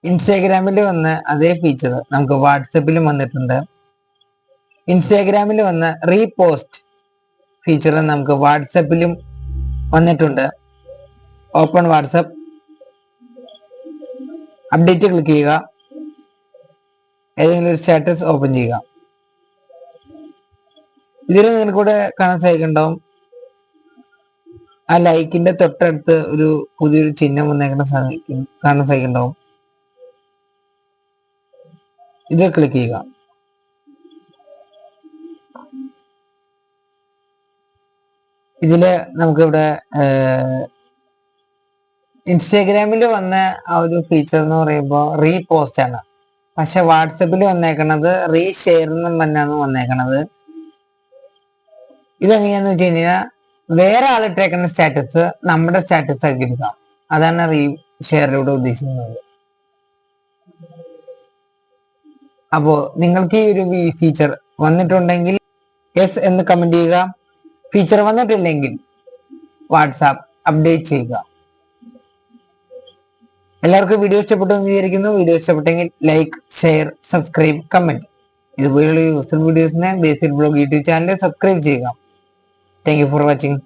ഇൻസ്റ്റാഗ്രാമിൽ വന്ന അതേ ഫീച്ചർ നമുക്ക് വാട്സപ്പിലും വന്നിട്ടുണ്ട്. ഇൻസ്റ്റാഗ്രാമിൽ വന്ന റീപോസ്റ്റ് ഫീച്ചർ നമുക്ക് വാട്സപ്പിലും വന്നിട്ടുണ്ട്. ഓപ്പൺ വാട്സപ്പ്, അപ്ഡേറ്റ് ക്ലിക്ക് ചെയ്യുക, ഏതെങ്കിലും ഒരു സ്റ്റാറ്റസ് ഓപ്പൺ ചെയ്യുക. ഇതിൽ നിങ്ങൾക്കൂടെ കാണാൻ സാധിക്കുന്നുണ്ടാവും, ആ ലൈക്കിന്റെ തൊട്ടടുത്ത് ഒരു പുതിയൊരു ചിഹ്നം വന്നേക്കുന്ന കാണാൻ സാധിക്കുന്നുണ്ടാവും. ഇത് ക്ലിക്ക് ചെയ്യുക. ഇതില് നമുക്കിവിടെ ഇൻസ്റ്റാഗ്രാമിൽ വന്ന ആ ഒരു ഫീച്ചർ എന്ന് പറയുമ്പോൾ റീപോസ്റ്റ് ആണ്. പക്ഷെ വാട്സപ്പിൽ വന്നേക്കണത് റീഷെയർ എന്നും തന്നെയാണ് വന്നേക്കണത്. ഇതെങ്ങനെയാന്ന് വെച്ച് കഴിഞ്ഞാൽ വേറെ ആളിട്ടേക്കുന്ന സ്റ്റാറ്റസ് നമ്മുടെ സ്റ്റാറ്റസ് ആക്കി എടുക്കാം. അതാണ് റീഷെയറിലൂടെ ഉദ്ദേശിക്കുന്നത്. അപ്പോ നിങ്ങൾക്ക് ഈ ഒരു ഫീച്ചർ വന്നിട്ടുണ്ടെങ്കിൽ യെസ് എന്ന് കമന്റ് ചെയ്യുക. ഫീച്ചർ വന്നിട്ടില്ലെങ്കിൽ വാട്സാപ്പ് അപ്ഡേറ്റ് ചെയ്യുക. എല്ലാവർക്കും വീഡിയോ ഇഷ്ടപ്പെട്ടു എന്ന് വിചാരിക്കുന്നു. വീഡിയോ ഇഷ്ടപ്പെട്ടെങ്കിൽ ലൈക്ക്, ഷെയർ, സബ്സ്ക്രൈബ്, കമന്റ്. ഇതുപോലുള്ള യൂസ്ഫുൾ വീഡിയോസിനെ basic blog YouTube channel subscribe ചെയ്യുക. Thank you for watching.